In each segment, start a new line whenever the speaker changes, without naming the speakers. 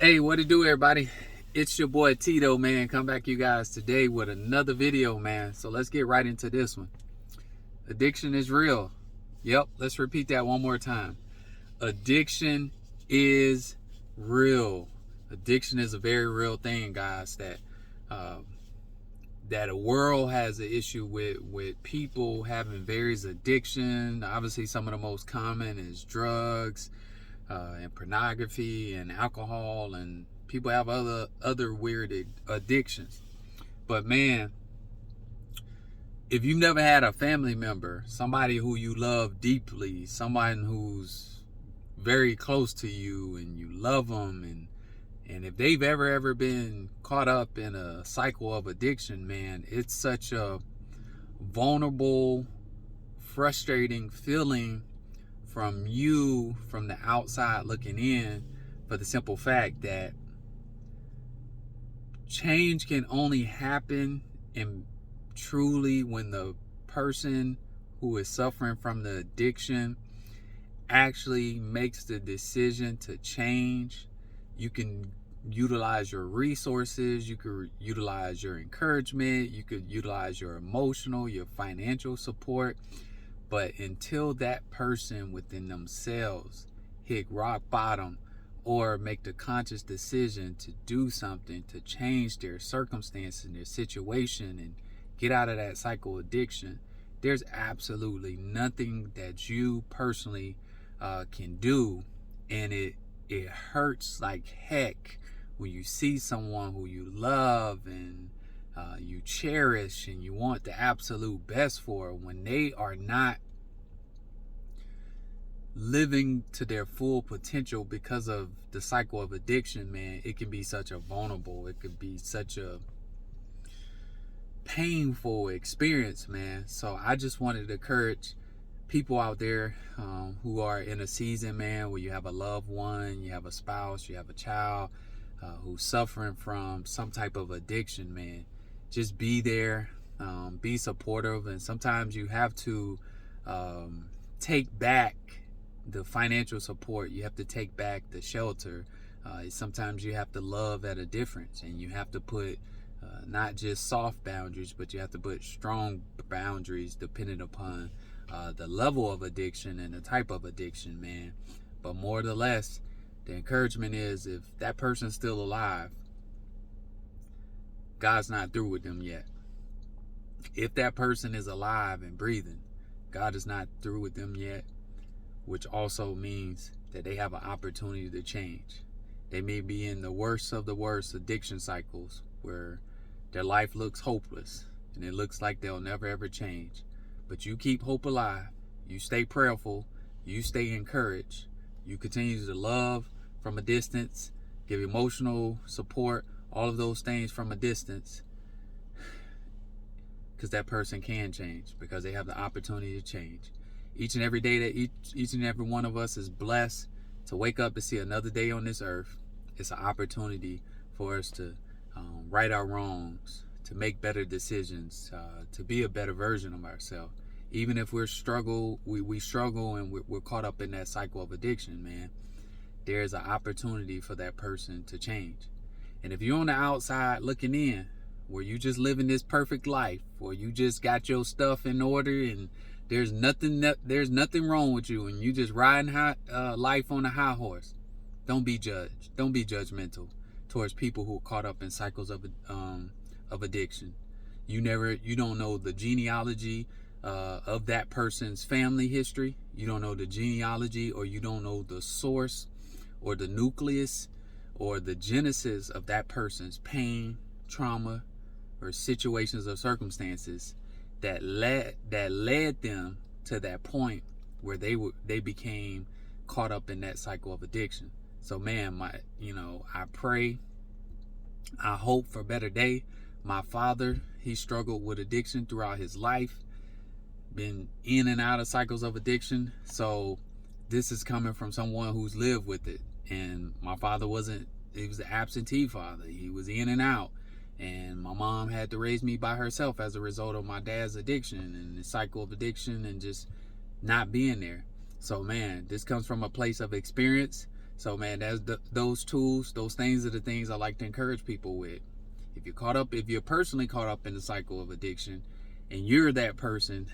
Hey, what it do, everybody? It's your boy Tito, man. Come back, you guys, today with another video, man. So let's get right into this one. Addiction is real. Yep, let's repeat that one more time. Addiction is real. Addiction is a very real thing, guys, uh, that a world has an issue with people having various addiction. Obviously, some of the most common is drugs, and pornography and alcohol, and people have other weird addictions. But man, if you've never had a family member, somebody who you love deeply, someone who's very close to you and you love them, and if they've ever been caught up in a cycle of addiction, man, it's such a vulnerable, frustrating feeling from you, from the outside looking in, for the simple fact that change can only happen and truly when the person who is suffering from the addiction actually makes the decision to change. You can utilize your resources, you could utilize your encouragement, you could utilize your emotional, your financial support. But until that person within themselves hit rock bottom or make the conscious decision to do something to change their circumstance and their situation and get out of that cycle of addiction, there's absolutely nothing that you personally can do. And it hurts like heck when you see someone who you love and you cherish and you want the absolute best for, when they are not living to their full potential because of the cycle of addiction. Man, it can be such a vulnerable, it could be such a painful experience, man. So I just wanted to encourage people out there who are in a season, man, where you have a loved one, you have a spouse, you have a child who's suffering from some type of addiction, man. Just be there, be supportive, and sometimes you have to take back the financial support. You have to take back the shelter. Sometimes you have to love at a difference, and you have to put not just soft boundaries, but you have to put strong boundaries depending upon the level of addiction and the type of addiction, man. But more or less, the encouragement is, if that person's still alive, God's not through with them yet. If that person is alive and breathing, God is not through with them yet, which also means that they have an opportunity to change. They may be in the worst of the worst addiction cycles where their life looks hopeless and it looks like they'll never ever change. But you keep hope alive, you stay prayerful, you stay encouraged, you continue to love from a distance, give emotional support, all of those things from a distance, because that person can change, because they have the opportunity to change. Each and every day that each and every one of us is blessed to wake up to see another day on this earth, it's an opportunity for us to right our wrongs, to make better decisions, to be a better version of ourselves. Even if we struggle and we're caught up in that cycle of addiction, man, there's an opportunity for that person to change. And if you're on the outside looking in, where you just living this perfect life, or you just got your stuff in order and there's nothing wrong with you, and you just riding life on a high horse, don't be judged. Don't be judgmental towards people who are caught up in cycles of addiction. You don't know the genealogy of that person's family history. You don't know the genealogy, or you don't know the source or the nucleus or the genesis of that person's pain, trauma, or situations or circumstances that led them to that point where they became caught up in that cycle of addiction. So man, I pray, I hope for a better day. My father, he struggled with addiction throughout his life, been in and out of cycles of addiction. So this is coming from someone who's lived with it. And my father he was an absentee father. He was in and out. And my mom had to raise me by herself as a result of my dad's addiction and the cycle of addiction and just not being there. So man, this comes from a place of experience. So man, those tools, those things are the things I like to encourage people with. If you're personally caught up in the cycle of addiction, and you're that person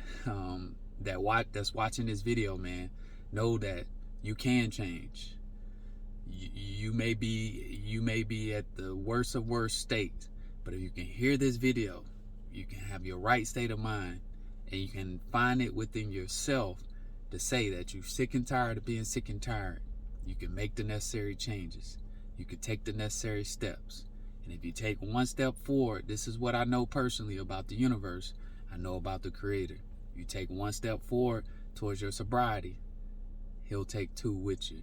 that's watching this video, man, know that you can change. You may be at the worst of worst state, but if you can hear this video, you can have your right state of mind, and you can find it within yourself to say that you're sick and tired of being sick and tired. You can make the necessary changes. You can take the necessary steps. And if you take one step forward, this is what I know personally about the universe. I know about the Creator. You take one step forward towards your sobriety, He'll take two with you.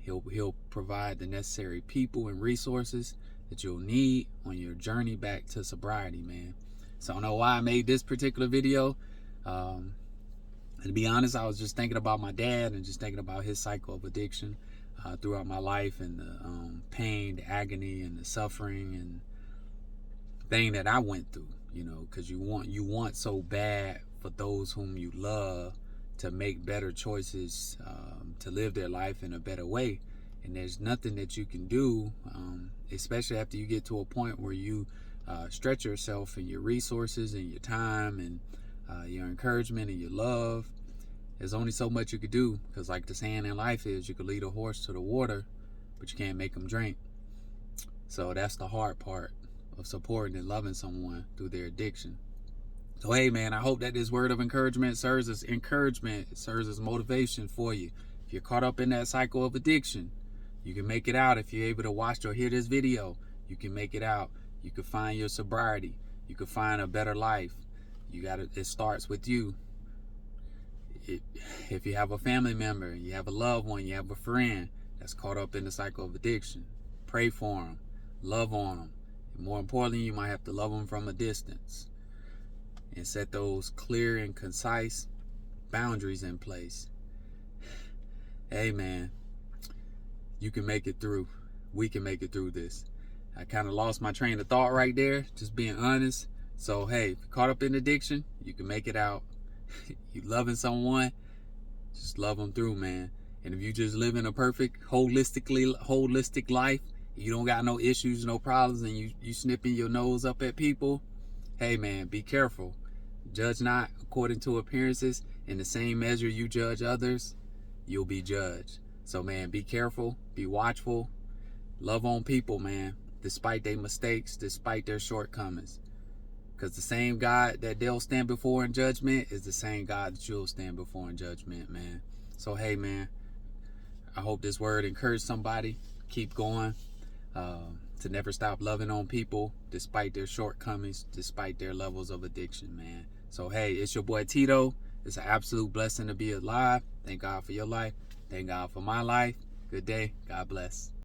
He'll provide the necessary people and resources that you'll need on your journey back to sobriety, man. So I don't know why I made this particular video. And to be honest, I was just thinking about my dad and just thinking about his cycle of addiction throughout my life, and the pain, the agony, and the suffering and thing that I went through. You know, because you want so bad for those whom you love to make better choices, to live their life in a better way. And there's nothing that you can do, especially after you get to a point where you stretch yourself and your resources and your time and your encouragement and your love. There's only so much you could do, because like the saying in life is, you could lead a horse to the water, but you can't make them drink. So that's the hard part of supporting and loving someone through their addiction. So hey man, I hope that this word of encouragement serves as motivation for you. If you're caught up in that cycle of addiction, you can make it out. If you're able to watch or hear this video, you can make it out. You can find your sobriety. You can find a better life. It starts with you. If you have a family member, you have a loved one, you have a friend that's caught up in the cycle of addiction, pray for them, love on them. And more importantly, you might have to love them from a distance, and set those clear and concise boundaries in place. Hey man, you can make it through. We can make it through this. I kind of lost my train of thought right there, just being honest. So hey, if you're caught up in addiction, you can make it out. You loving someone, just love them through, man. And if you just living a perfect holistic life, you don't got no issues, no problems, and you snipping your nose up at people, hey man, be careful. Judge not according to appearances. In the same measure you judge others, you'll be judged. So man, be careful, be watchful, love on people, man, despite their mistakes, despite their shortcomings. Because the same God that they'll stand before in judgment is the same God that you'll stand before in judgment, man. So hey man, I hope this word encouraged somebody. Keep going, to never stop loving on people despite their shortcomings, despite their levels of addiction, man. So hey, it's your boy Tito. It's an absolute blessing to be alive. Thank God for your life. Thank God for my life. Good day. God bless.